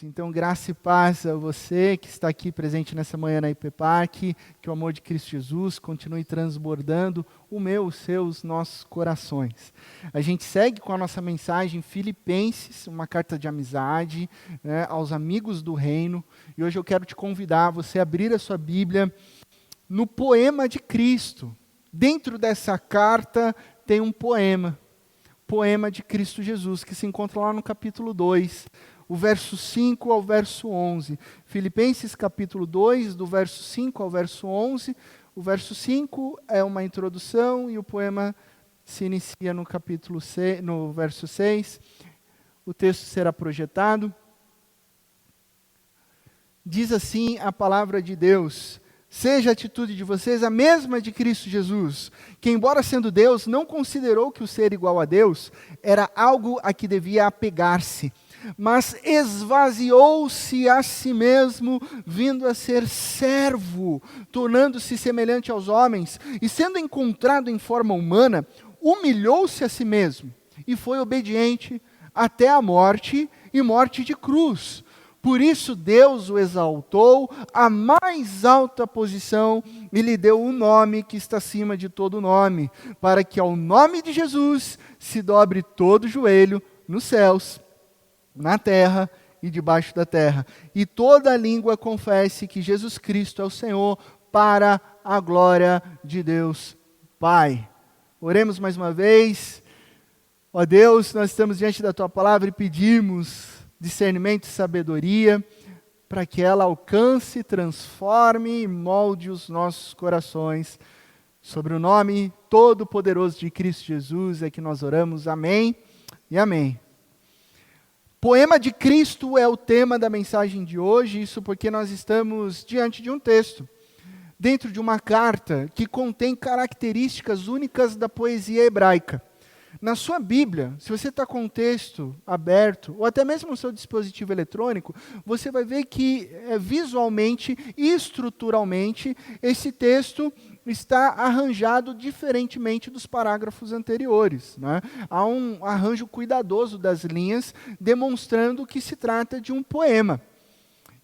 Então, graça e paz a você que está aqui presente nessa manhã na IPPAC, que o amor de Cristo Jesus continue transbordando o meu, os seus, nossos corações. A gente segue com a nossa mensagem Filipenses, uma carta de amizade, né, aos amigos do reino, e hoje eu quero te convidar a você abrir a sua Bíblia no poema de Cristo. Dentro dessa carta tem um poema de Cristo Jesus, que se encontra lá no capítulo 2, o verso 5 ao verso 11. Filipenses capítulo 2, do verso 5 ao verso 11. O verso 5 é uma introdução e o poema se inicia no capítulo 6, no verso 6. O texto será projetado. Diz assim a palavra de Deus: seja a atitude de vocês a mesma de Cristo Jesus, que embora sendo Deus, não considerou que o ser igual a Deus era algo a que devia apegar-se, mas esvaziou-se a si mesmo, vindo a ser servo, tornando-se semelhante aos homens, e sendo encontrado em forma humana, humilhou-se a si mesmo, e foi obediente até a morte, e morte de cruz. Por isso Deus o exaltou à mais alta posição e lhe deu o nome que está acima de todo nome, para que ao nome de Jesus se dobre todo o joelho nos céus, na terra e debaixo da terra, e toda língua confesse que Jesus Cristo é o Senhor, para a glória de Deus Pai. Oremos mais uma vez. Ó Deus, nós estamos diante da Tua palavra e pedimos discernimento e sabedoria, para que ela alcance, transforme e molde os nossos corações. Sobre o nome todo-poderoso de Cristo Jesus é que nós oramos. Amém e amém. Poema de Cristo é o tema da mensagem de hoje, isso porque nós estamos diante de um texto, dentro de uma carta que contém características únicas da poesia hebraica. Na sua Bíblia, se você está com o texto aberto, ou até mesmo no seu dispositivo eletrônico, você vai ver que visualmente e estruturalmente esse texto está arranjado diferentemente dos parágrafos anteriores, né? Há um arranjo cuidadoso das linhas, demonstrando que se trata de um poema.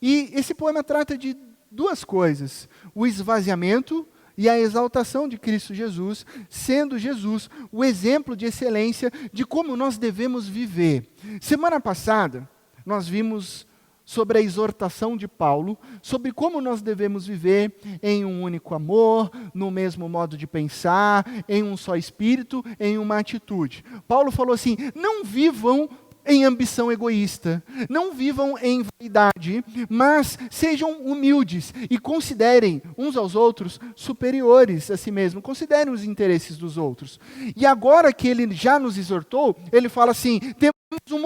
E esse poema trata de duas coisas: o esvaziamento e a exaltação de Cristo Jesus, sendo Jesus o exemplo de excelência de como nós devemos viver. Semana passada, nós vimos sobre a exortação de Paulo, sobre como nós devemos viver em um único amor, no mesmo modo de pensar, em um só espírito, em uma atitude. Paulo falou assim: não vivam em ambição egoísta, não vivam em vaidade, mas sejam humildes e considerem uns aos outros superiores a si mesmos, considerem os interesses dos outros. E agora que ele já nos exortou, ele fala assim: temos um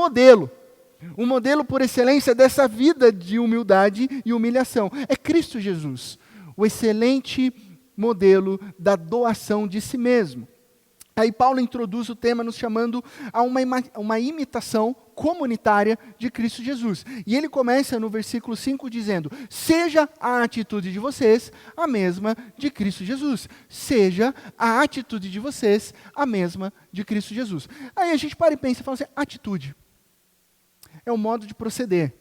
modelo por excelência dessa vida de humildade e humilhação. É Cristo Jesus, o excelente modelo da doação de si mesmo. Aí Paulo introduz o tema nos chamando a uma imitação comunitária de Cristo Jesus. E ele começa no versículo 5 dizendo: seja a atitude de vocês a mesma de Cristo Jesus. Seja a atitude de vocês a mesma de Cristo Jesus. Aí a gente para e pensa e fala assim: atitude é o modo de proceder.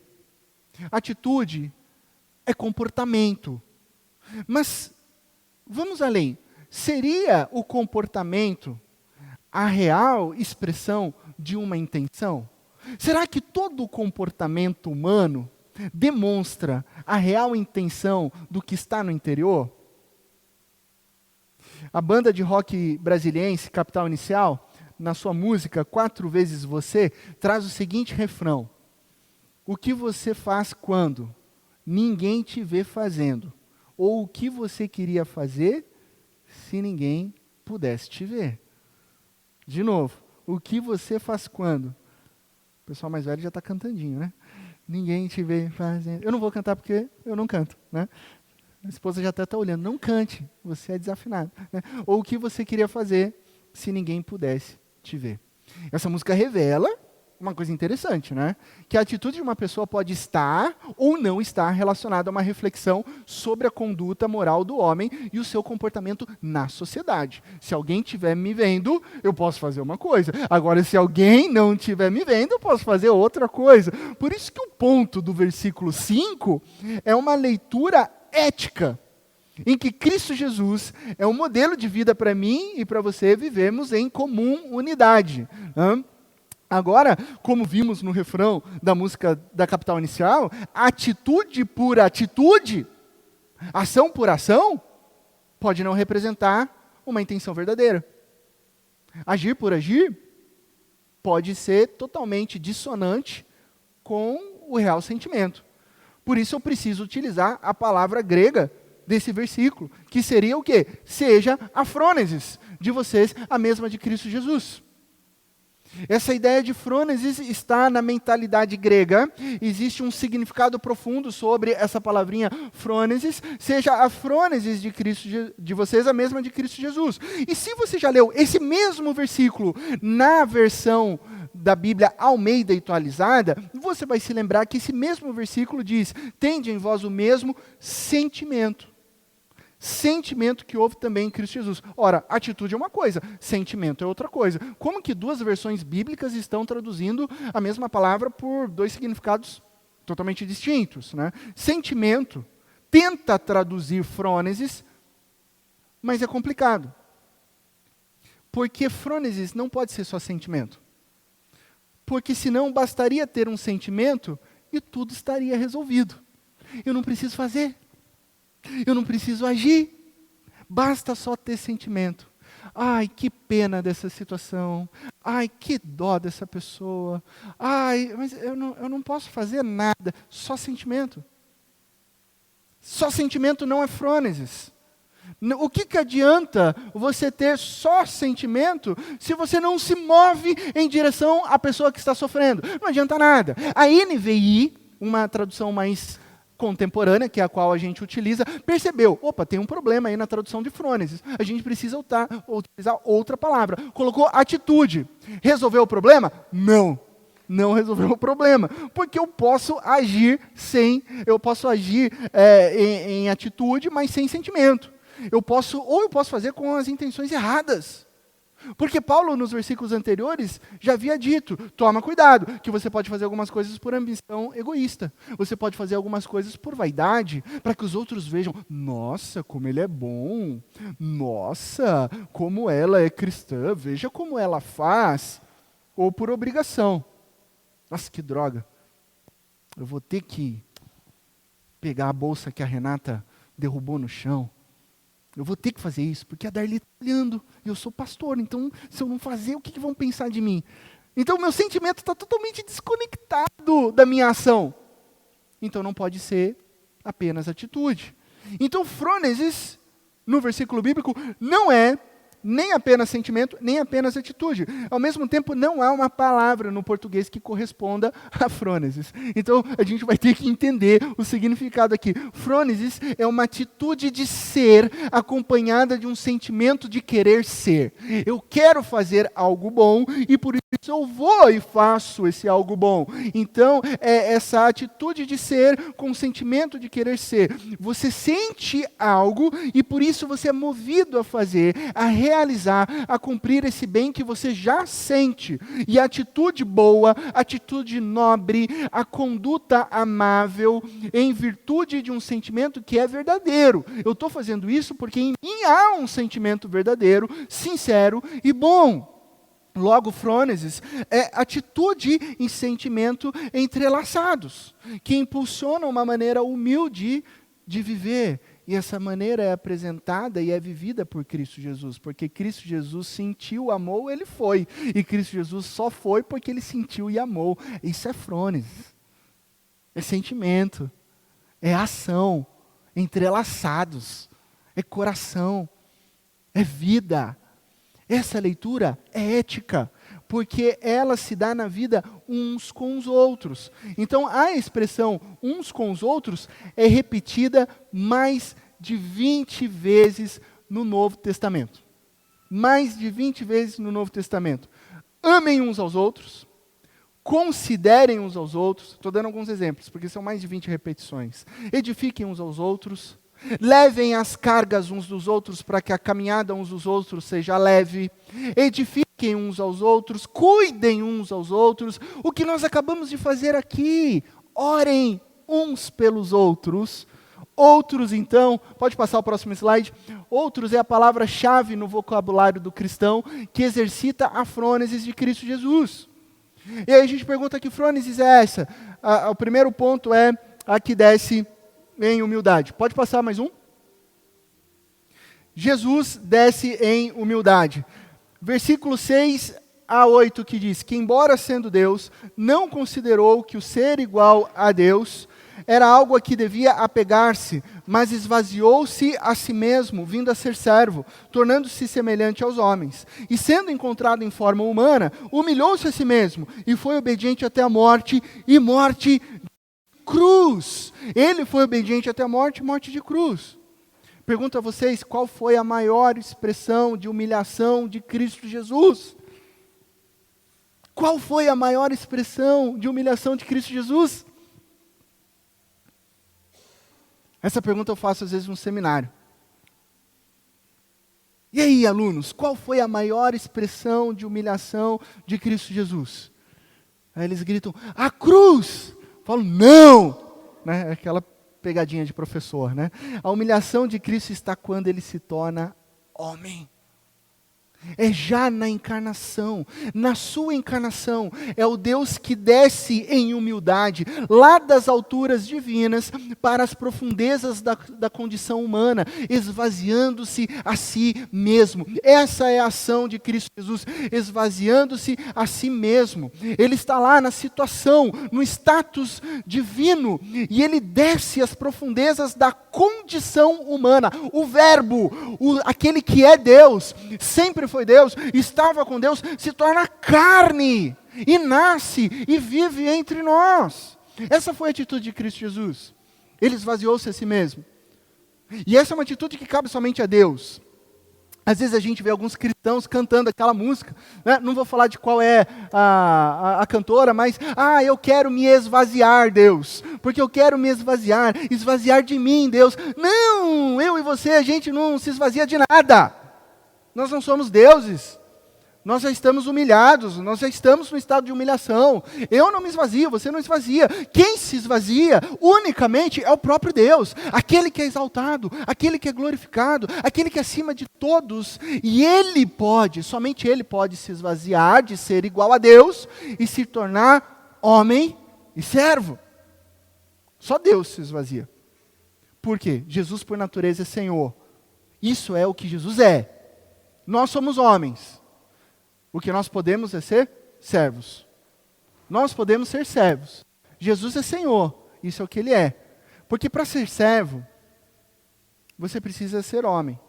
Atitude é comportamento. Mas vamos além. Seria o comportamento a real expressão de uma intenção? Será que todo o comportamento humano demonstra a real intenção do que está no interior? A banda de rock brasiliense, Capital Inicial, na sua música 4 vezes Você, traz o seguinte refrão: o que você faz quando ninguém te vê fazendo? Ou o que você queria fazer se ninguém pudesse te ver? De novo, o que você faz quando? O pessoal mais velho já está cantandinho, né? Ninguém te vê fazendo. Eu não vou cantar porque eu não canto, né? A esposa já até está olhando: não cante, você é desafinado, né? Ou o que você queria fazer se ninguém pudesse te ver? Essa música revela uma coisa interessante, né? Que a atitude de uma pessoa pode estar ou não estar relacionada a uma reflexão sobre a conduta moral do homem e o seu comportamento na sociedade. Se alguém estiver me vendo, eu posso fazer uma coisa. Agora, se alguém não estiver me vendo, eu posso fazer outra coisa. Por isso que o ponto do versículo 5 é uma leitura ética, em que Cristo Jesus é um modelo de vida para mim e para você vivermos em comum unidade. Agora, como vimos no refrão da música da Capital Inicial, atitude por atitude, ação por ação, pode não representar uma intenção verdadeira. Agir por agir pode ser totalmente dissonante com o real sentimento. Por isso eu preciso utilizar a palavra grega desse versículo, que seria o quê? Seja a frônesis de vocês, a mesma de Cristo Jesus. Essa ideia de frônesis está na mentalidade grega. Existe um significado profundo sobre essa palavrinha frônesis. Seja a frônesis de Cristo, de vocês, a mesma de Cristo Jesus. E se você já leu esse mesmo versículo na versão da Bíblia Almeida atualizada, você vai se lembrar que esse mesmo versículo diz: tende em vós o mesmo sentimento. Sentimento que houve também em Cristo Jesus. Ora, atitude é uma coisa, sentimento é outra coisa. Como que duas versões bíblicas estão traduzindo a mesma palavra por dois significados totalmente distintos, né? Sentimento tenta traduzir frônesis, mas é complicado. Porque frônesis não pode ser só sentimento. Porque senão bastaria ter um sentimento e tudo estaria resolvido. Eu não preciso fazer. Eu não preciso agir, basta só ter sentimento. Ai, que pena dessa situação. Ai, que dó dessa pessoa. Ai, mas eu não posso fazer nada, só sentimento. Só sentimento não é frônesis. O que adianta você ter só sentimento se você não se move em direção à pessoa que está sofrendo? Não adianta nada. A NVI, uma tradução mais contemporânea, que é a qual a gente utiliza, percebeu, opa, tem um problema aí na tradução de frônesis, a gente precisa utilizar outra palavra. Colocou atitude. Resolveu o problema? Não resolveu o problema, porque eu posso agir em atitude, mas sem sentimento. Eu posso fazer com as intenções erradas. Porque Paulo, nos versículos anteriores, já havia dito, toma cuidado, que você pode fazer algumas coisas por ambição egoísta. Você pode fazer algumas coisas por vaidade, para que os outros vejam, nossa, como ele é bom. Nossa, como ela é cristã, veja como ela faz. Ou por obrigação. Nossa, que droga. Eu vou ter que pegar a bolsa que a Renata derrubou no chão. Eu vou ter que fazer isso, porque a Darli está olhando, e eu sou pastor, então se eu não fazer, o que vão pensar de mim? Então o meu sentimento está totalmente desconectado da minha ação. Então não pode ser apenas atitude. Então frônesis, no versículo bíblico, não é nem apenas sentimento, nem apenas atitude. Ao mesmo tempo, não há uma palavra no português que corresponda a frônesis. Então, a gente vai ter que entender o significado aqui. Frônesis é uma atitude de ser acompanhada de um sentimento de querer ser. Eu quero fazer algo bom e por isso eu vou e faço esse algo bom. Então, é essa atitude de ser com o sentimento de querer ser. Você sente algo e por isso você é movido a fazer, a realizar, a cumprir esse bem que você já sente. E a atitude boa, a atitude nobre, a conduta amável, em virtude de um sentimento que é verdadeiro. Eu estou fazendo isso porque em mim há um sentimento verdadeiro, sincero e bom. Logo, frônesis é atitude e sentimento entrelaçados, que impulsionam uma maneira humilde de viver. E essa maneira é apresentada e é vivida por Cristo Jesus, porque Cristo Jesus sentiu, amou, ele foi. E Cristo Jesus só foi porque ele sentiu e amou. Isso é frônesis, é sentimento, é ação, entrelaçados, é coração, é vida. Essa leitura é ética, porque ela se dá na vida uns com os outros. Então, a expressão uns com os outros é repetida mais de 20 vezes no Novo Testamento. Mais de 20 vezes no Novo Testamento. Amem uns aos outros, Considerem uns aos outros, estou dando alguns exemplos, porque são mais de 20 repetições. Edifiquem uns aos outros, levem as cargas uns dos outros para que a caminhada uns dos outros seja leve. Edifiquem uns aos outros, cuidem uns aos outros. O que nós acabamos de fazer aqui, orem uns pelos outros. Outros, então, pode passar o próximo slide. Outros é a palavra-chave no vocabulário do cristão que exercita a frônesis de Cristo Jesus. E aí a gente pergunta: que frônesis é essa? O primeiro ponto é a que desce em humildade. Pode passar mais um? Jesus desce em humildade. Versículo 6 a 8 que diz que, embora sendo Deus, não considerou que o ser igual a Deus era algo a que devia apegar-se, mas esvaziou-se a si mesmo, vindo a ser servo, tornando-se semelhante aos homens. E sendo encontrado em forma humana, humilhou-se a si mesmo, e foi obediente até a morte, e morte de cruz. Ele foi obediente até a morte, morte de cruz. Pergunto a vocês, qual foi a maior expressão de humilhação de Cristo Jesus? Qual foi a maior expressão de humilhação de Cristo Jesus? Essa pergunta eu faço às vezes no seminário. E aí, alunos, qual foi a maior expressão de humilhação de Cristo Jesus? Aí eles gritam: a cruz! Eu falo: não! Né? Aquela pegadinha de professor, né? A humilhação de Cristo está quando ele se torna homem. É já na encarnação, na sua encarnação, é o Deus que desce em humildade, lá das alturas divinas, para as profundezas da condição humana, esvaziando-se a si mesmo. Essa é a ação de Cristo Jesus, esvaziando-se a si mesmo. Ele está lá na situação, no status divino, e ele desce às profundezas da condição humana. O verbo, aquele que é Deus, sempre foi Deus, estava com Deus, se torna carne, e nasce, e vive entre nós. Essa foi a atitude de Cristo Jesus. Ele esvaziou-se a si mesmo. E essa é uma atitude que cabe somente a Deus. Às vezes a gente vê alguns cristãos cantando aquela música, né? Não vou falar de qual é a cantora, mas, eu quero me esvaziar, Deus, porque eu quero me esvaziar de mim, Deus. Não, eu e você, a gente não se esvazia de nada. Nós não somos deuses, nós já estamos humilhados, nós já estamos no estado de humilhação. Eu não me esvazio, você não esvazia. Quem se esvazia unicamente é o próprio Deus, aquele que é exaltado, aquele que é glorificado, aquele que é acima de todos. E Ele pode, somente Ele pode se esvaziar de ser igual a Deus e se tornar homem e servo. Só Deus se esvazia. Por quê? Jesus por natureza é Senhor. Isso é o que Jesus é. Nós somos homens. O que nós podemos é ser servos. Nós podemos ser servos. Jesus é Senhor. Isso é o que Ele é. Porque para ser servo, você precisa ser homem.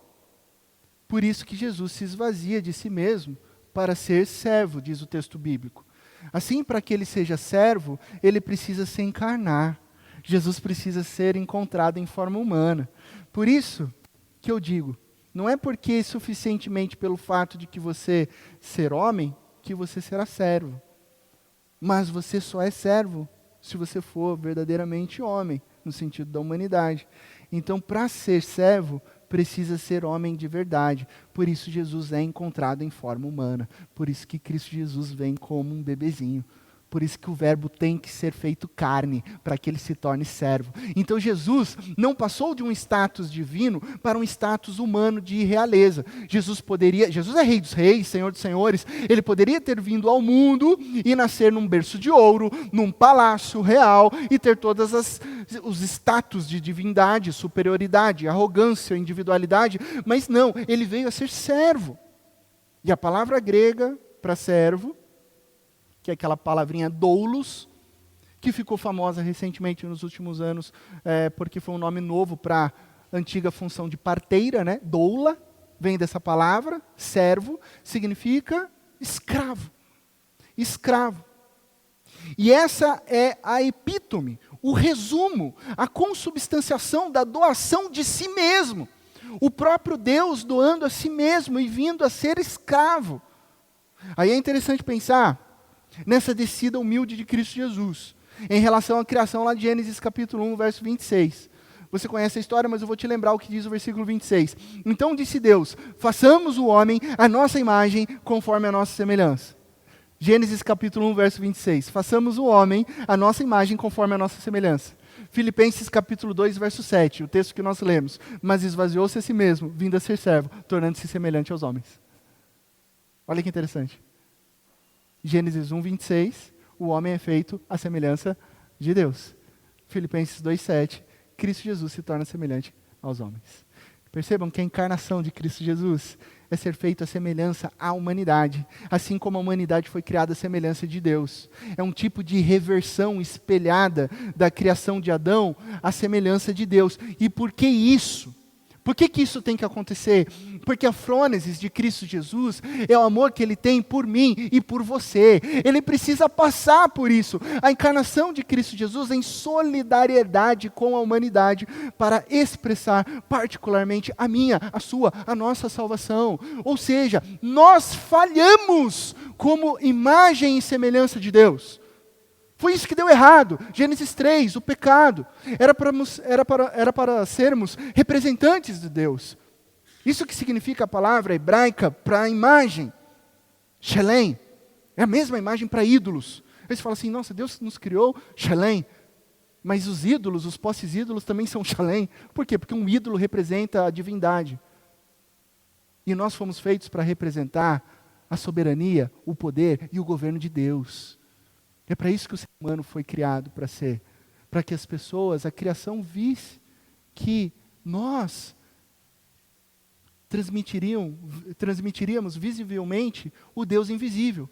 Por isso que Jesus se esvazia de si mesmo para ser servo, diz o texto bíblico. Assim, para que Ele seja servo, Ele precisa se encarnar. Jesus precisa ser encontrado em forma humana. Por isso que eu digo, não é porque suficientemente pelo fato de que você ser homem, que você será servo. Mas você só é servo se você for verdadeiramente homem, no sentido da humanidade. Então, para ser servo, precisa ser homem de verdade. Por isso Jesus é encontrado em forma humana. Por isso que Cristo Jesus vem como um bebezinho. Por isso que o verbo tem que ser feito carne, para que ele se torne servo. Então Jesus não passou de um status divino para um status humano de realeza. Jesus é rei dos reis, senhor dos senhores, ele poderia ter vindo ao mundo e nascer num berço de ouro, num palácio real, e ter todos os status de divindade, superioridade, arrogância, individualidade, mas não, ele veio a ser servo. E a palavra grega para servo, que é aquela palavrinha doulos, que ficou famosa recentemente nos últimos anos, porque foi um nome novo para a antiga função de parteira, né? Doula, vem dessa palavra, servo, significa escravo. Escravo. E essa é a epítome, o resumo, a consubstanciação da doação de si mesmo. O próprio Deus doando a si mesmo e vindo a ser escravo. Aí é interessante pensar nessa descida humilde de Cristo Jesus, em relação à criação lá de Gênesis capítulo 1, verso 26. Você conhece a história, mas eu vou te lembrar o que diz o versículo 26. Então disse Deus, façamos o homem à nossa imagem, conforme a nossa semelhança. Gênesis capítulo 1, verso 26. Façamos o homem à nossa imagem, conforme a nossa semelhança. Filipenses capítulo 2, verso 7, o texto que nós lemos. Mas esvaziou-se a si mesmo, vindo a ser servo, tornando-se semelhante aos homens. Olha que interessante. Gênesis 1, 26, o homem é feito à semelhança de Deus. Filipenses 2, 7, Cristo Jesus se torna semelhante aos homens. Percebam que a encarnação de Cristo Jesus é ser feito à semelhança à humanidade, assim como a humanidade foi criada à semelhança de Deus. É um tipo de reversão espelhada da criação de Adão à semelhança de Deus. E por que isso? Por que isso tem que acontecer? Porque a frônesis de Cristo Jesus é o amor que Ele tem por mim e por você. Ele precisa passar por isso. A encarnação de Cristo Jesus em solidariedade com a humanidade para expressar particularmente a minha, a sua, a nossa salvação. Ou seja, nós falhamos como imagem e semelhança de Deus. Foi isso que deu errado. Gênesis 3, o pecado. Era para sermos representantes de Deus. Isso que significa a palavra hebraica para imagem. Shelem. É a mesma imagem para ídolos. Aí você fala assim, nossa, Deus nos criou Shelem. Mas os ídolos, os posses ídolos também são Shelem. Por quê? Porque um ídolo representa a divindade. E nós fomos feitos para representar a soberania, o poder e o governo de Deus. É para isso que o ser humano foi criado para ser. Para que as pessoas, a criação visse que nós transmitiríamos visivelmente o Deus invisível.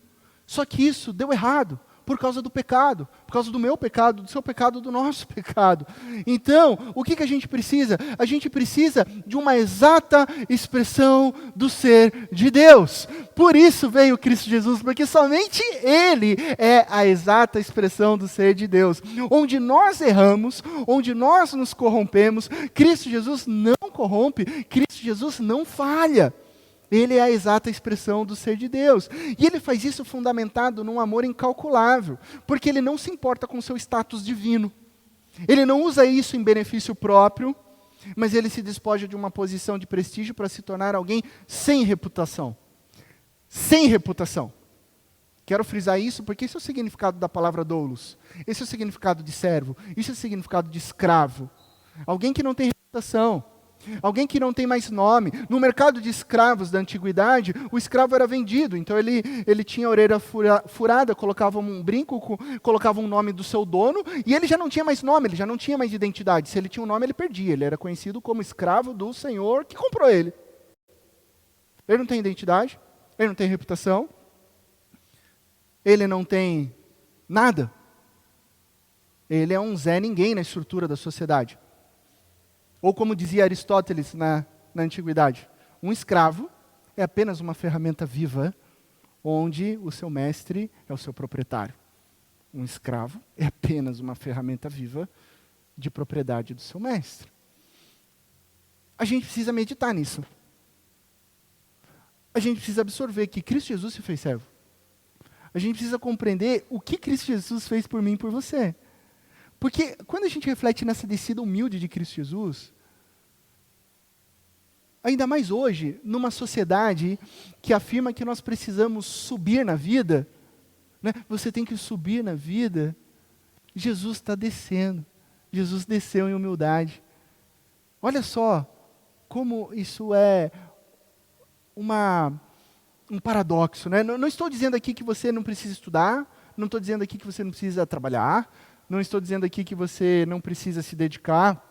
Só que isso deu errado por causa do pecado, por causa do meu pecado, do seu pecado, do nosso pecado. Então, o que a gente precisa? A gente precisa de uma exata expressão do ser de Deus. Por isso veio Cristo Jesus, porque somente Ele é a exata expressão do ser de Deus. Onde nós erramos, onde nós nos corrompemos, Cristo Jesus não corrompe, Cristo Jesus não falha. Ele é a exata expressão do ser de Deus. E Ele faz isso fundamentado num amor incalculável, porque Ele não se importa com o seu status divino. Ele não usa isso em benefício próprio, mas Ele se despoja de uma posição de prestígio para se tornar alguém sem reputação. Sem reputação. Quero frisar isso porque esse é o significado da palavra doulos. Esse é o significado de servo. Isso é o significado de escravo. Alguém que não tem reputação. Alguém que não tem mais nome. No mercado de escravos da antiguidade, o escravo era vendido. Então ele tinha a orelha furada, colocava um brinco, colocava um nome do seu dono, e ele já não tinha mais nome, ele já não tinha mais identidade. Se ele tinha um nome, ele perdia. Ele era conhecido como escravo do senhor que comprou ele. Ele não tem identidade, ele não tem reputação, ele não tem nada. Ele é um Zé Ninguém na estrutura da sociedade. Ou como dizia Aristóteles na antiguidade, um escravo é apenas uma ferramenta viva, onde o seu mestre é o seu proprietário. Um escravo é apenas uma ferramenta viva de propriedade do seu mestre. A gente precisa meditar nisso. A gente precisa absorver que Cristo Jesus se fez servo. A gente precisa compreender o que Cristo Jesus fez por mim e por você. Porque quando a gente reflete nessa descida humilde de Cristo Jesus, ainda mais hoje, numa sociedade que afirma que nós precisamos subir na vida, né? Você tem que subir na vida, Jesus está descendo. Jesus desceu em humildade. Olha só como isso é um paradoxo, né? Não estou dizendo aqui que você não precisa estudar, não estou dizendo aqui que você não precisa trabalhar, não estou dizendo aqui que você não precisa se dedicar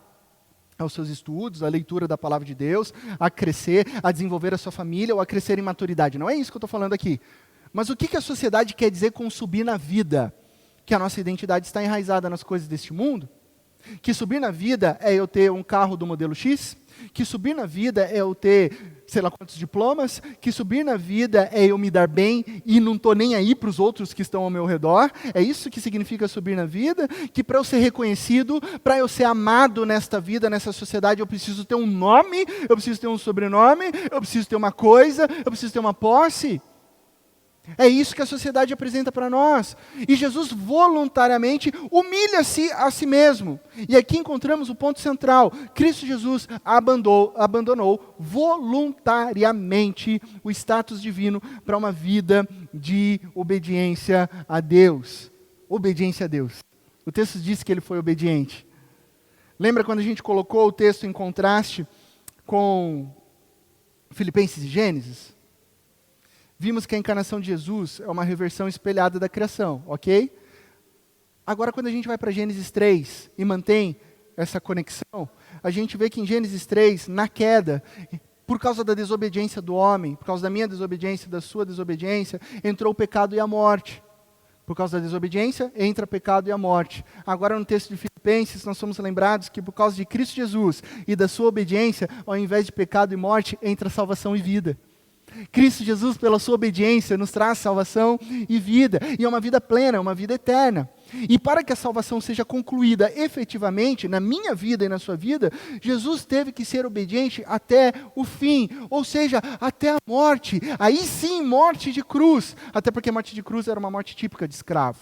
aos seus estudos, à leitura da palavra de Deus, a crescer, a desenvolver a sua família ou a crescer em maturidade. Não é isso que eu estou falando aqui. Mas o que a sociedade quer dizer com subir na vida? Que a nossa identidade está enraizada nas coisas deste mundo? Que subir na vida é eu ter um carro do modelo X? Que subir na vida é eu ter, sei lá quantos diplomas? Que subir na vida é eu me dar bem e não estou nem aí para os outros que estão ao meu redor? É isso que significa subir na vida? Que para eu ser reconhecido, para eu ser amado nesta vida, nessa sociedade, eu preciso ter um nome, eu preciso ter um sobrenome, eu preciso ter uma coisa, eu preciso ter uma posse? É isso que a sociedade apresenta para nós. E Jesus voluntariamente humilha-se a si mesmo. E aqui encontramos o ponto central. Cristo Jesus abandonou voluntariamente o status divino para uma vida de obediência a Deus. Obediência a Deus. O texto diz que ele foi obediente. Lembra quando a gente colocou o texto em contraste com Filipenses e Gênesis? Vimos que a encarnação de Jesus é uma reversão espelhada da criação, ok? Agora, quando a gente vai para Gênesis 3 e mantém essa conexão, a gente vê que em Gênesis 3, na queda, por causa da desobediência do homem, por causa da minha desobediência, da sua desobediência, entrou o pecado e a morte. Por causa da desobediência, entra pecado e a morte. Agora, no texto de Filipenses, nós somos lembrados que por causa de Cristo Jesus e da sua obediência, ao invés de pecado e morte, entra salvação e vida. Cristo Jesus, pela sua obediência, nos traz salvação e vida. E é uma vida plena, é uma vida eterna. E para que a salvação seja concluída efetivamente, na minha vida e na sua vida, Jesus teve que ser obediente até o fim, ou seja, até a morte. Aí sim, morte de cruz. Até porque a morte de cruz era uma morte típica de escravo.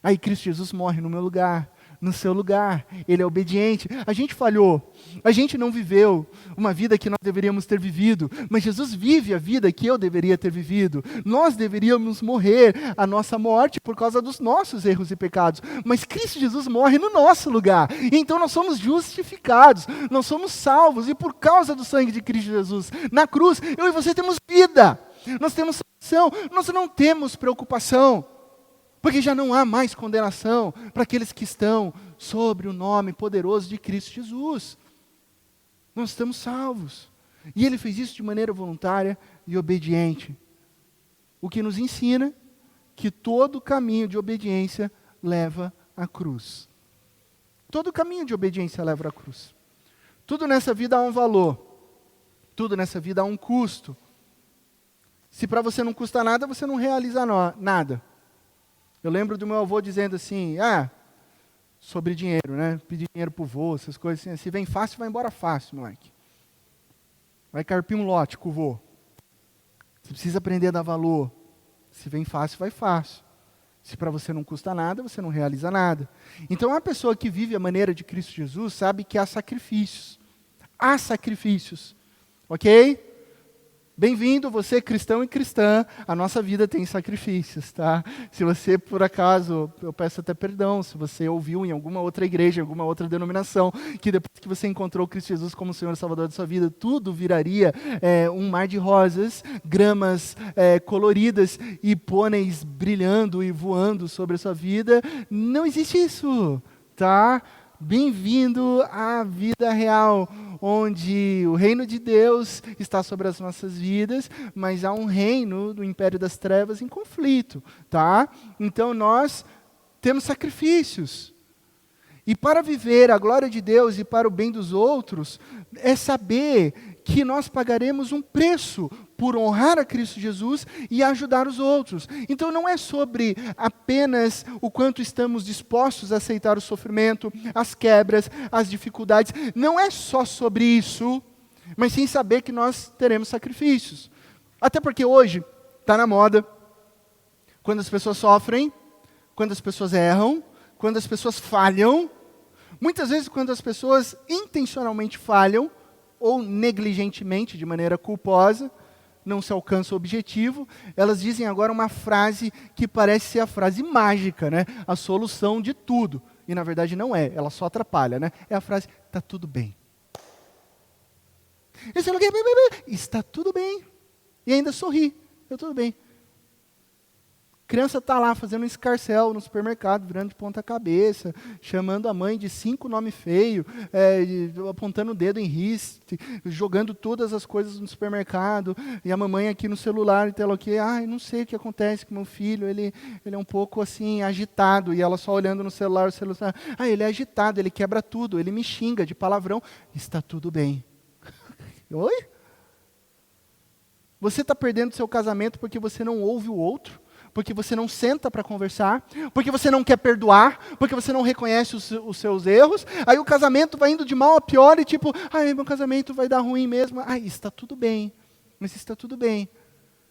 Aí Cristo Jesus morre no meu lugar, no seu lugar. Ele é obediente. A gente falhou. A gente não viveu uma vida que nós deveríamos ter vivido. Mas Jesus vive a vida que eu deveria ter vivido. Nós deveríamos morrer a nossa morte por causa dos nossos erros e pecados. Mas Cristo Jesus morre no nosso lugar. Então nós somos justificados. Nós somos salvos. E por causa do sangue de Cristo Jesus na cruz, eu e você temos vida. Nós temos salvação. Nós não temos preocupação. Porque já não há mais condenação para aqueles que estão sobre o nome poderoso de Cristo Jesus. Nós estamos salvos. E Ele fez isso de maneira voluntária e obediente. O que nos ensina que todo caminho de obediência leva à cruz. Todo caminho de obediência leva à cruz. Tudo nessa vida há um valor. Tudo nessa vida há um custo. Se para você não custa nada, você não realiza nada. Eu lembro do meu avô dizendo assim, sobre dinheiro, né? Pedir dinheiro pro vô, essas coisas assim. Se vem fácil, vai embora fácil, moleque. Vai carpir um lote com o vô. Você precisa aprender a dar valor. Se vem fácil, vai fácil. Se para você não custa nada, você não realiza nada. Então, a pessoa que vive a maneira de Cristo Jesus sabe que há sacrifícios. Há sacrifícios. Ok? Bem-vindo, você cristão e cristã, a nossa vida tem sacrifícios, tá? Se você, por acaso, eu peço até perdão, se você ouviu em alguma outra igreja, em alguma outra denominação, que depois que você encontrou Cristo Jesus como Senhor e Salvador da sua vida, tudo viraria um mar de rosas, gramas coloridas e pôneis brilhando e voando sobre a sua vida. Não existe isso, tá? Bem-vindo à vida real, onde o reino de Deus está sobre as nossas vidas, mas há um reino do império das trevas em conflito, tá? Então nós temos sacrifícios. E para viver a glória de Deus e para o bem dos outros, é saber que nós pagaremos um preço por honrar a Cristo Jesus e ajudar os outros. Então não é sobre apenas o quanto estamos dispostos a aceitar o sofrimento, as quebras, as dificuldades. Não é só sobre isso, mas sim saber que nós teremos sacrifícios. Até porque hoje está na moda, quando as pessoas sofrem, quando as pessoas erram, quando as pessoas falham, muitas vezes quando as pessoas intencionalmente falham, ou negligentemente, de maneira culposa, não se alcança o objetivo, elas dizem agora uma frase que parece ser a frase mágica, né? A solução de tudo. E na verdade não é, ela só atrapalha, né? É a frase, está tudo bem. Está tudo bem. E ainda sorri, está tudo bem. Criança está lá fazendo um escarcéu no supermercado, virando de ponta cabeça, chamando a mãe de 5 nomes feios, apontando o dedo em riste, jogando todas as coisas no supermercado, e a mamãe aqui no celular, e ela aqui, não sei o que acontece com meu filho, ele é um pouco assim, agitado, e ela só olhando no celular, ele é agitado, ele quebra tudo, ele me xinga de palavrão, está tudo bem. Oi? Você está perdendo seu casamento porque você não ouve o outro? Porque você não senta para conversar, porque você não quer perdoar, porque você não reconhece os seus erros, aí o casamento vai indo de mal a pior e tipo, meu casamento vai dar ruim mesmo. Está tudo bem, mas está tudo bem.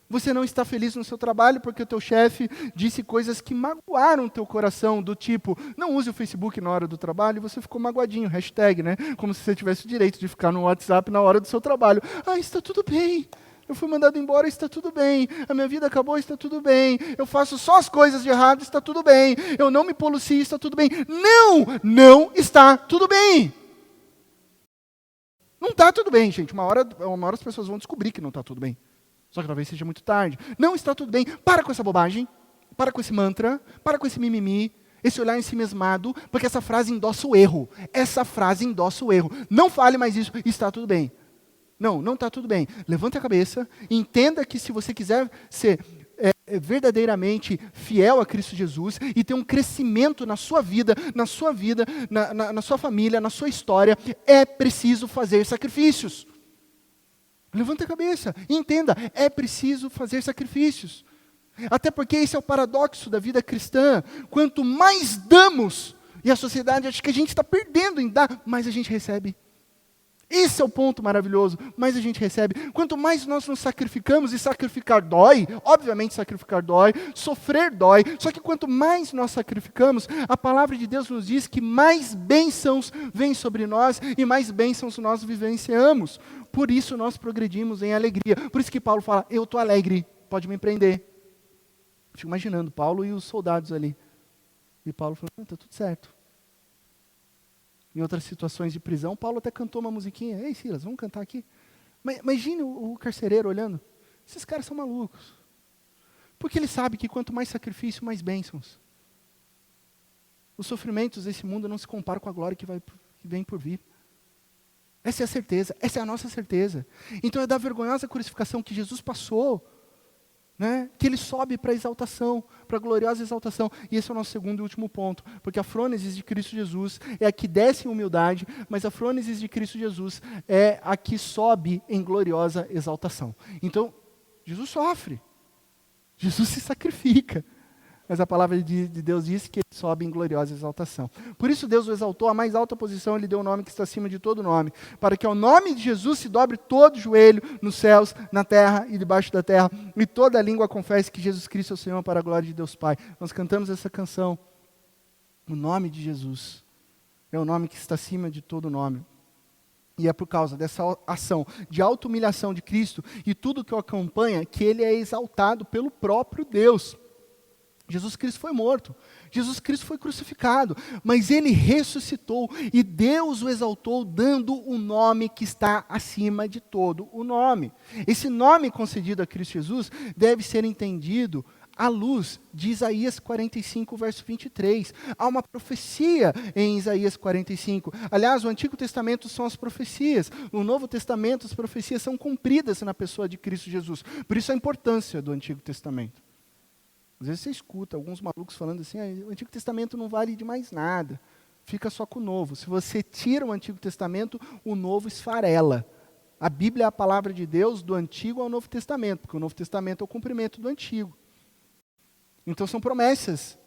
Você não está feliz no seu trabalho porque o teu chefe disse coisas que magoaram o teu coração, do tipo, não use o Facebook na hora do trabalho, e você ficou magoadinho, hashtag, né? Como se você tivesse o direito de ficar no WhatsApp na hora do seu trabalho. Ah, está tudo bem. Eu fui mandado embora, está tudo bem. A minha vida acabou, está tudo bem. Eu faço só as coisas de errado, está tudo bem. Eu não me polucio, está tudo bem. Não está tudo bem. Não está tudo bem, gente. Uma hora as pessoas vão descobrir que não está tudo bem. Só que talvez seja muito tarde. Não está tudo bem. Para com essa bobagem. Para com esse mantra. Para com esse mimimi. Esse olhar em si mesmado. Porque essa frase endossa o erro. Essa frase endossa o erro. Não fale mais isso. Está tudo bem. Não está tudo bem. Levante a cabeça. Entenda que se você quiser ser verdadeiramente fiel a Cristo Jesus e ter um crescimento na sua vida, na sua família, na sua história, é preciso fazer sacrifícios. Levanta a cabeça e entenda, é preciso fazer sacrifícios. Até porque esse é o paradoxo da vida cristã. Quanto mais damos, e a sociedade acha que a gente está perdendo em dar, mais a gente recebe. Esse é o ponto maravilhoso, mais a gente recebe. Quanto mais nós nos sacrificamos, e sacrificar dói, obviamente sacrificar dói, sofrer dói, só que quanto mais nós sacrificamos, a palavra de Deus nos diz que mais bênçãos vêm sobre nós e mais bênçãos nós vivenciamos. Por isso nós progredimos em alegria. Por isso que Paulo fala, eu estou alegre, pode me prender. Fico imaginando Paulo e os soldados ali. E Paulo falou, está tudo certo. Em outras situações de prisão, Paulo até cantou uma musiquinha. Ei, Silas, vamos cantar aqui? Imagine o carcereiro olhando. Esses caras são malucos. Porque ele sabe que quanto mais sacrifício, mais bênçãos. Os sofrimentos desse mundo não se comparam com a glória que vem por vir. Essa é a certeza, essa é a nossa certeza. Então é da vergonhosa crucificação que Jesus passou, né, que ele sobe para a exaltação, para a gloriosa exaltação. E esse é o nosso segundo e último ponto, porque a frônesis de Cristo Jesus é a que desce em humildade, mas a frônesis de Cristo Jesus é a que sobe em gloriosa exaltação. Então, Jesus sofre, Jesus se sacrifica, mas a palavra de Deus diz que ele sobe em gloriosa exaltação. Por isso Deus o exaltou à mais alta posição, ele deu o nome que está acima de todo nome, para que ao nome de Jesus se dobre todo joelho nos céus, na terra e debaixo da terra, e toda língua confesse que Jesus Cristo é o Senhor, para a glória de Deus Pai. Nós cantamos essa canção, o nome de Jesus é o nome que está acima de todo nome. E é por causa dessa ação de auto-humilhação de Cristo e tudo que o acompanha, que ele é exaltado pelo próprio Deus. Jesus Cristo foi morto, Jesus Cristo foi crucificado, mas ele ressuscitou e Deus o exaltou dando o nome que está acima de todo o nome. Esse nome concedido a Cristo Jesus deve ser entendido à luz de Isaías 45, verso 23. Há uma profecia em Isaías 45. Aliás, o Antigo Testamento são as profecias. No Novo Testamento, as profecias são cumpridas na pessoa de Cristo Jesus. Por isso a importância do Antigo Testamento. Às vezes você escuta alguns malucos falando assim, o Antigo Testamento não vale de mais nada, fica só com o Novo. Se você tira o Antigo Testamento, o Novo esfarela. A Bíblia é a palavra de Deus do Antigo ao Novo Testamento, porque o Novo Testamento é o cumprimento do Antigo. Então são promessas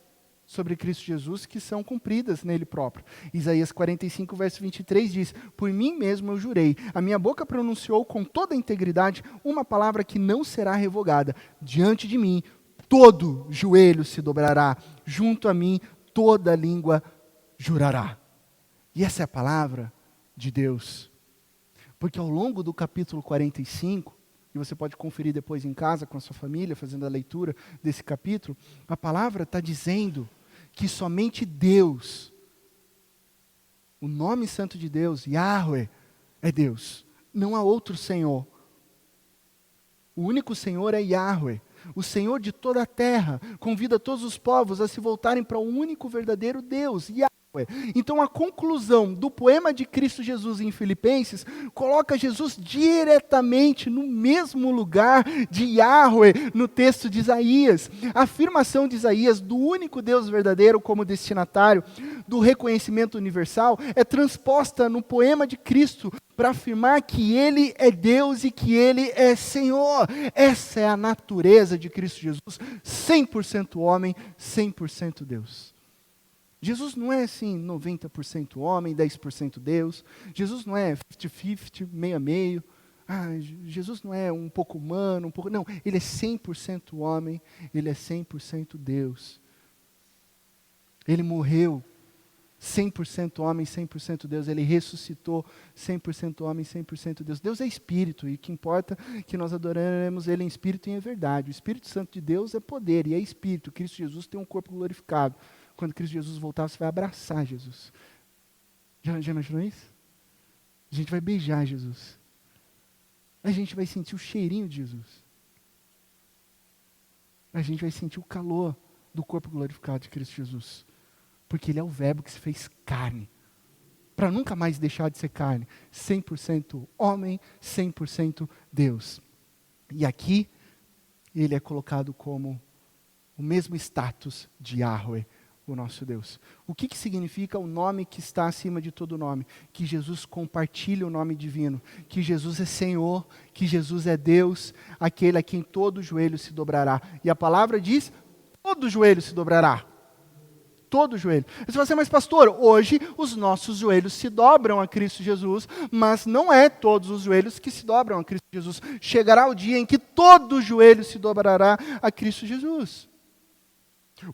sobre Cristo Jesus que são cumpridas nele próprio. Isaías 45, verso 23 diz, por mim mesmo eu jurei, a minha boca pronunciou com toda a integridade uma palavra que não será revogada. Diante de mim, todo joelho se dobrará, junto a mim toda língua jurará. E essa é a palavra de Deus. Porque ao longo do capítulo 45, e você pode conferir depois em casa com a sua família, fazendo a leitura desse capítulo, a palavra está dizendo que somente Deus, o nome santo de Deus, Yahweh, é Deus. Não há outro Senhor. O único Senhor é Yahweh. O Senhor de toda a terra convida todos os povos a se voltarem para o único verdadeiro Deus, Yahweh. Então a conclusão do poema de Cristo Jesus em Filipenses coloca Jesus diretamente no mesmo lugar de Yahweh no texto de Isaías. A afirmação de Isaías do único Deus verdadeiro como destinatário do reconhecimento universal é transposta no poema de Cristo para afirmar que Ele é Deus e que Ele é Senhor. Essa é a natureza de Cristo Jesus, 100% homem, 100% Deus. Jesus não é assim 90% homem, 10% Deus. Jesus não é 50-50, meio a meio. Jesus não é um pouco humano, um pouco... Não, ele é 100% homem, ele é 100% Deus. Ele morreu 100% homem, 100% Deus. Ele ressuscitou 100% homem, 100% Deus. Deus é espírito e o que importa é que nós adoraremos ele em espírito e em verdade. O Espírito Santo de Deus é poder e é espírito. Cristo Jesus tem um corpo glorificado. Quando Cristo Jesus voltar, você vai abraçar Jesus. Já imaginou isso? A gente vai beijar Jesus. A gente vai sentir o cheirinho de Jesus. A gente vai sentir o calor do corpo glorificado de Cristo Jesus. Porque ele é o verbo que se fez carne. Para nunca mais deixar de ser carne. 100% homem, 100% Deus. E aqui, ele é colocado como o mesmo status de Yahweh, o nosso Deus. O que significa o nome que está acima de todo nome? Que Jesus compartilha o nome divino. Que Jesus é Senhor, que Jesus é Deus, aquele a quem todo joelho se dobrará. E a palavra diz, todo joelho se dobrará. Todo joelho. Você vai dizer, mas pastor, hoje os nossos joelhos se dobram a Cristo Jesus, mas não é todos os joelhos que se dobram a Cristo Jesus. Chegará o dia em que todo joelho se dobrará a Cristo Jesus.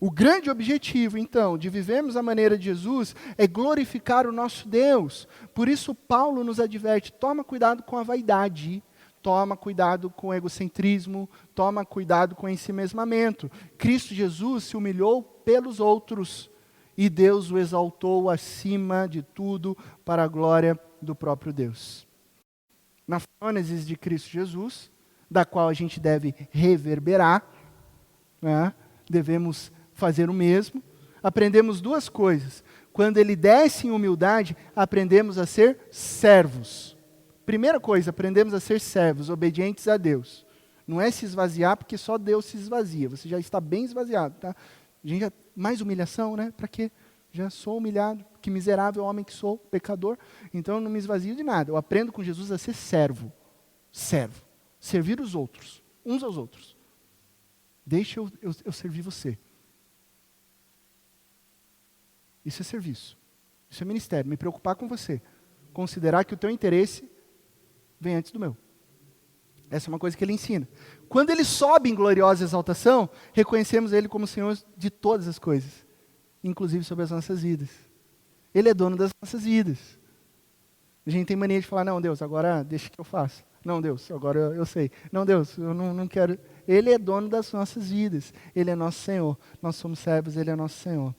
O grande objetivo, então, de vivermos a maneira de Jesus é glorificar o nosso Deus. Por isso Paulo nos adverte, toma cuidado com a vaidade, toma cuidado com o egocentrismo, toma cuidado com o ensimesmamento. Cristo Jesus se humilhou pelos outros e Deus o exaltou acima de tudo para a glória do próprio Deus. Na frônesis de Cristo Jesus, da qual a gente deve reverberar, né? Devemos fazer o mesmo. Aprendemos duas coisas. Quando ele desce em humildade, aprendemos a ser servos. Primeira coisa, aprendemos a ser servos, obedientes a Deus. Não é se esvaziar, porque só Deus se esvazia. Você já está bem esvaziado, tá? A gente mais humilhação, né? Para quê? Já sou humilhado, que miserável homem que sou, pecador. Então eu não me esvazio de nada. Eu aprendo com Jesus a ser servo. Servo. Servir os outros, uns aos outros. Deixa eu servir você. Isso é serviço. Isso é ministério. Me preocupar com você. Considerar que o teu interesse vem antes do meu. Essa é uma coisa que ele ensina. Quando ele sobe em gloriosa exaltação, reconhecemos ele como Senhor de todas as coisas, inclusive sobre as nossas vidas. Ele é dono das nossas vidas. A gente tem mania de falar, não, Deus, agora deixa que eu faço. Não, Deus, agora eu sei. Não, Deus, eu não quero. Ele é dono das nossas vidas. Ele é nosso Senhor. Nós somos servos, ele é nosso Senhor.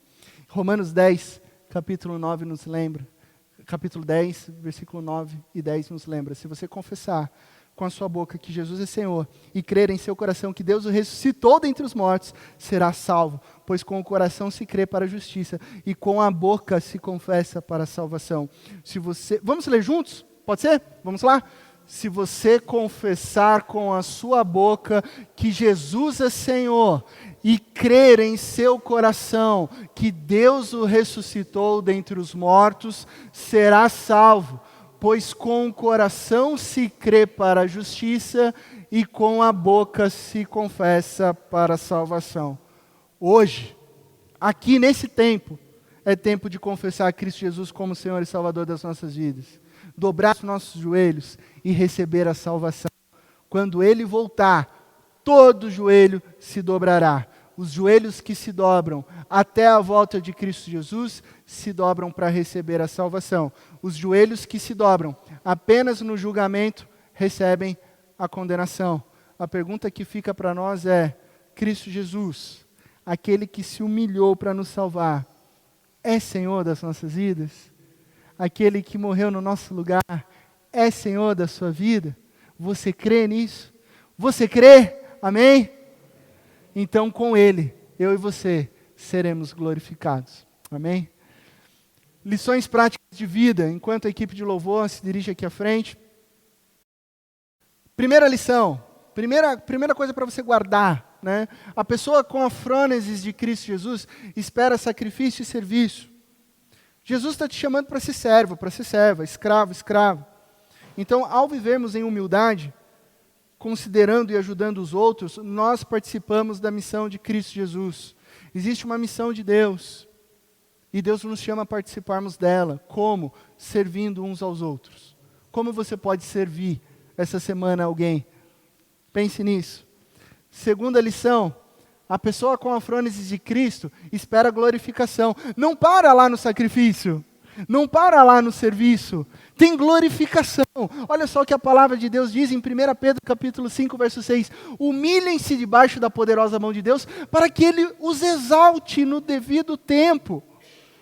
Romanos 10, capítulo 9 nos lembra. Capítulo 10, versículo 9 e 10 nos lembra. Se você confessar com a sua boca que Jesus é Senhor e crer em seu coração que Deus o ressuscitou dentre os mortos, será salvo. Pois com o coração se crê para a justiça e com a boca se confessa para a salvação. Vamos ler juntos? Pode ser? Vamos lá? Se você confessar com a sua boca que Jesus é Senhor e crer em seu coração que Deus o ressuscitou dentre os mortos, será salvo. Pois com o coração se crê para a justiça e com a boca se confessa para a salvação. Hoje, aqui nesse tempo, é tempo de confessar a Cristo Jesus como Senhor e Salvador das nossas vidas. Dobrar os nossos joelhos e receber a salvação. Quando Ele voltar, todo joelho se dobrará. Os joelhos que se dobram até a volta de Cristo Jesus se dobram para receber a salvação. Os joelhos que se dobram apenas no julgamento recebem a condenação. A pergunta que fica para nós é: Cristo Jesus, aquele que se humilhou para nos salvar, é Senhor das nossas vidas? Aquele que morreu no nosso lugar é Senhor da sua vida? Você crê nisso? Você crê? Amém? Então com Ele, eu e você seremos glorificados. Amém? Lições práticas de vida, enquanto a equipe de louvor se dirige aqui à frente. Primeira lição, primeira coisa para você guardar, né? A pessoa com a frônesis de Cristo Jesus espera sacrifício e serviço. Jesus está te chamando para ser servo, para ser serva, escravo, escravo. Então, ao vivermos em humildade, considerando e ajudando os outros, nós participamos da missão de Cristo Jesus. Existe uma missão de Deus, e Deus nos chama a participarmos dela. Como? Servindo uns aos outros. Como você pode servir essa semana alguém? Pense nisso. Segunda lição, a pessoa com a frônese de Cristo espera a glorificação. Não para lá no sacrifício, não para lá no serviço, tem glorificação. Olha só o que a palavra de Deus diz em 1 Pedro capítulo 5, verso 6. Humilhem-se debaixo da poderosa mão de Deus, para que Ele os exalte no devido tempo.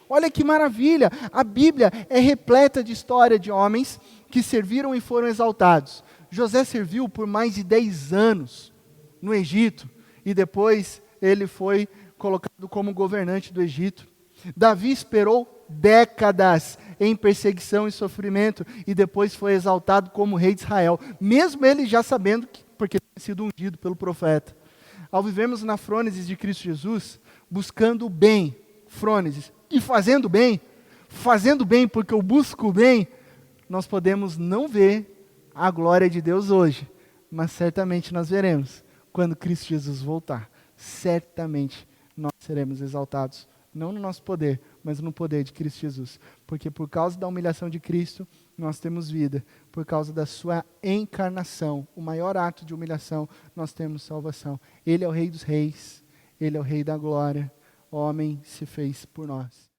Olha que maravilha, a Bíblia é repleta de história de homens que serviram e foram exaltados. José serviu por mais de 10 anos no Egito, e depois ele foi colocado como governante do Egito. Davi esperou décadas em perseguição e sofrimento, e depois foi exaltado como rei de Israel, mesmo ele já sabendo que, porque tinha sido ungido pelo profeta. Ao vivermos na frônese de Cristo Jesus, buscando o bem, frôneses, e fazendo bem porque eu busco o bem, nós podemos não ver a glória de Deus hoje, mas certamente nós veremos quando Cristo Jesus voltar. Certamente nós seremos exaltados, não no nosso poder, mas no poder de Cristo Jesus. Porque por causa da humilhação de Cristo, nós temos vida. Por causa da sua encarnação, o maior ato de humilhação, nós temos salvação. Ele é o Rei dos Reis, Ele é o Rei da glória. O homem se fez por nós.